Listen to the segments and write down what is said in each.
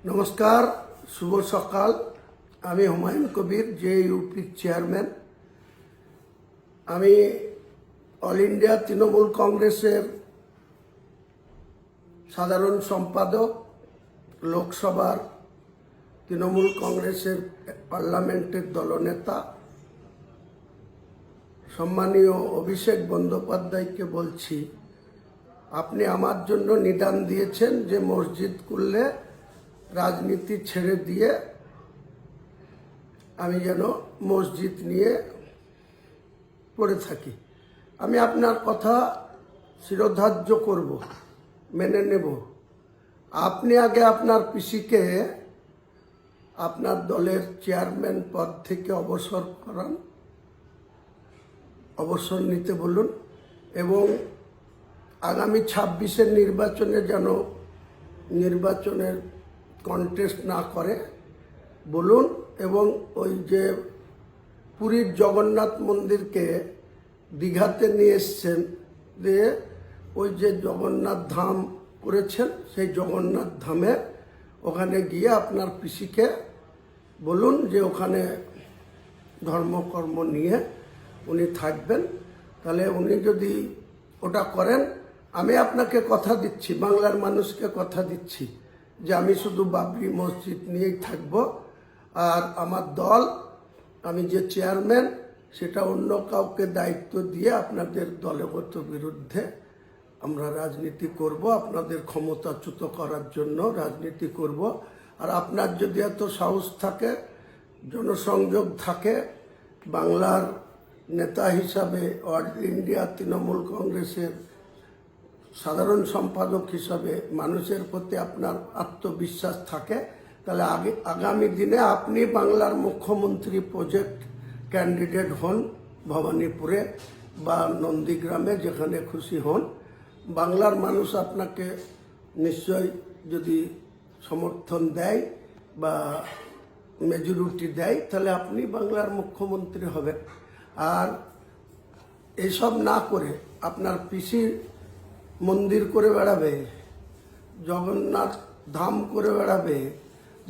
নমস্কার, শুভ সকাল। আমি হুমায়ুন কবির, যে ইউপির চেয়ারম্যান। আমি অল ইন্ডিয়া তৃণমূল কংগ্রেসের সাধারণ সম্পাদক, লোকসভার তৃণমূল কংগ্রেসের পার্লামেন্টের দলনেতা সম্মানীয় অভিষেক বন্দ্যোপাধ্যায়কে বলছি, আপনি আমার জন্য নিদান দিয়েছেন যে মসজিদ করলে রাজনীতি ছেড়ে দিয়ে আমি যেন মসজিদ নিয়ে পড়ে থাকি। আমি আপনার কথা শিরোধার্য করব, মেনে নেব। আপনি আগে আপনার পিসিকে আপনার দলের চেয়ারম্যান পদ থেকে অবসর করান, অবসর নিতে বলুন, এবং আগামী 26-এর নির্বাচনে যেন নির্বাচনের কন্টেস্ট না করে বলুন। এবং ওই যে পুরীর জগন্নাথ মন্দিরকে দীঘাতে নিয়ে এসছেন, দিয়ে ওই যে জগন্নাথ ধাম করেছেন, সেই জগন্নাথ ধামে ওখানে গিয়ে আপনার পিসিকে বলুন যে ওখানে ধর্মকর্ম নিয়ে উনি থাকবেন। তাহলে উনি যদি ওটা করেন, আমি আপনাকে কথা দিচ্ছি, বাংলার মানুষকে কথা দিচ্ছি যে আমি শুধু বাবরি মসজিদ নিয়েই থাকব। আর আমার দল, আমি যে চেয়ারম্যান, সেটা অন্য কাউকে দায়িত্ব দিয়ে আপনাদের দলগত বিরুদ্ধে আমরা রাজনীতি করব, আপনাদের ক্ষমতাচ্যুত করার জন্য রাজনীতি করব। আর আপনার যদি এত সাহস থাকে, জনসংযোগ থাকে, বাংলার নেতা হিসাবে অল ইন্ডিয়া তৃণমূল কংগ্রেসের সাধারণ সম্পাদক হিসাবে মানুষের প্রতি আপনার আত্মবিশ্বাস থাকে, তাহলে আগামী দিনে আপনি বাংলার মুখ্যমন্ত্রী প্রজেক্ট ক্যান্ডিডেট হন, ভবানীপুরে বা নন্দীগ্রামে, যেখানে খুশি হন। বাংলার মানুষ আপনাকে নিশ্চয় যদি সমর্থন দেয় বা মেজরিটি দেয়, তাহলে আপনি বাংলার মুখ্যমন্ত্রী হবেন। আর এসব না করে আপনার পিসির মন্দির করে বেড়াবে, জগন্নাথ ধাম করে বেড়াবে,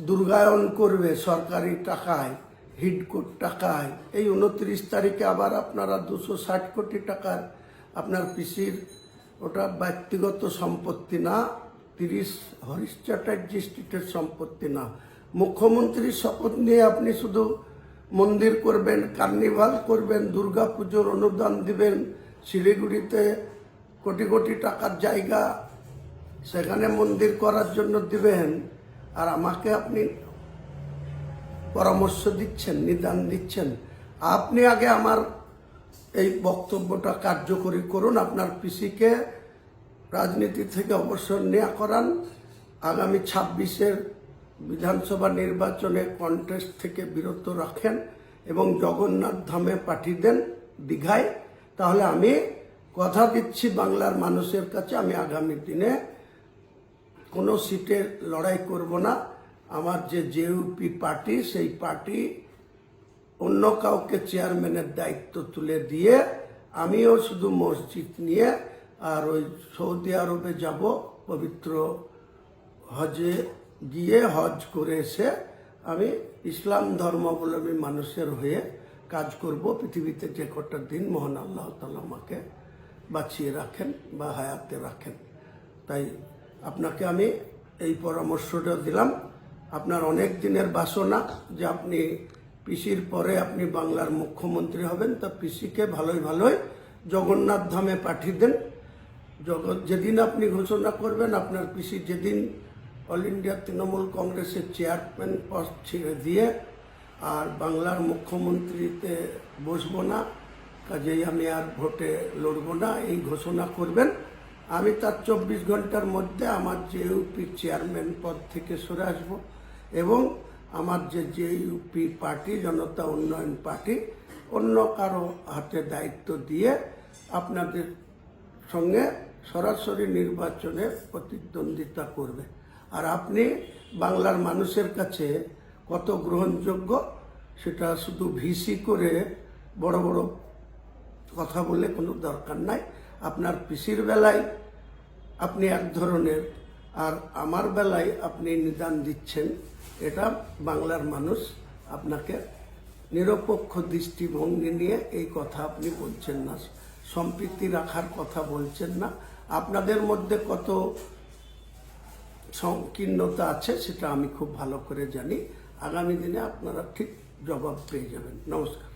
দুর্গায়ন করবে সরকারি টাকায়, হিডকোর টাকায়। এই 29 তারিখে আবার আপনারা 260 কোটি টাকার, আপনার পিসির ওটা ব্যক্তিগত সম্পত্তি না, 30 হরিশ চ্যাটার্জি স্ট্রিটের সম্পত্তি না। মুখ্যমন্ত্রীর শপথ নিয়ে আপনি শুধু মন্দির করবেন, কার্নিভাল করবেন, দুর্গা পুজোর অনুদান দিবেন, শিলিগুড়িতে কোটি কোটি টাকার জায়গা, সেখানে মন্দির করার জন্য দিবেন। আর আমাকে আপনি পরামর্শ দিচ্ছেন, নিদান দিচ্ছেন। আপনি আগে আমার এই বক্তব্যটা কার্যকরী করুন, আপনার পিসিকে রাজনীতি থেকে অবসর নেওয়া করান, আগামী 26-এর বিধানসভা নির্বাচনে কন্টেস্ট থেকে বিরত রাখেন এবং জগন্নাথ ধামে পাঠিয়ে দেন, দীঘায়। তাহলে আমি কথা দিচ্ছি বাংলার মানুষের কাছে, আমি আগামী দিনে কোনো সিটে লড়াই করব না। আমার যে জেইউপি পার্টি, সেই পার্টি অন্য কাউকে চেয়ারম্যানের দায়িত্ব তুলে দিয়ে আমিও শুধু মসজিদ নিয়ে আর ওই সৌদি আরবে যাব, পবিত্র হজে গিয়ে হজ করে এসে আমি ইসলাম ধর্মাবলম্বী মানুষের হয়ে কাজ করব। পৃথিবীতে যে কটা দিন মহান আল্লাহ তাআলা আমাকে বাঁচিয়ে রাখেন বা হায়াতে রাখেন। তাই আপনাকে আমি এই পরামর্শটা দিলাম। আপনার অনেক দিনের বাসনা যে আপনি পিসির পরে আপনি বাংলার মুখ্যমন্ত্রী হবেন, তা পিসিকে ভালোই ভালোই জগন্নাথ ধামে পাঠিয়ে দেন। যেদিন আপনি ঘোষণা করবেন, আপনার পিসি যেদিন অল ইন্ডিয়া তৃণমূল কংগ্রেসের চেয়ারম্যান পদ ছেড়ে দিয়ে আর বাংলার মুখ্যমন্ত্রীতে বসবো না, কাজেই আমি আর ভোটে লড়বো না, এই ঘোষণা করবেন। আমি তার 24 ঘন্টার মধ্যে আমার জেইউপি চেয়ারম্যান পদ থেকে সরে আসবো এবং আমার যে জেইউপি পার্টি, জনতা উন্নয়ন পার্টি, অন্য কারো হাতে দায়িত্ব দিয়ে আপনাদের সঙ্গে সরাসরি নির্বাচনে প্রতিদ্বন্দ্বিতা করবে। আর আপনি বাংলার মানুষের কাছে কত গ্রহণযোগ্য, সেটা শুধু ভিসি করে বড় বড় কথা বলে কোনো দরকার নাই। আপনার পিসির বেলায় আপনি এক ধরনের, আর আমার বেলায় আপনি নিদান দিচ্ছেন, এটা বাংলার মানুষ আপনাকে নিরপেক্ষ দৃষ্টিভঙ্গি নিয়ে এই কথা আপনি বলছেন না, সম্প্রীতি রাখার কথা বলছেন না। আপনাদের মধ্যে কত সংকীর্ণতা আছে সেটা আমি খুব ভালো করে জানি। আগামী দিনে আপনারা ঠিক জবাব পেয়ে যাবেন। নমস্কার।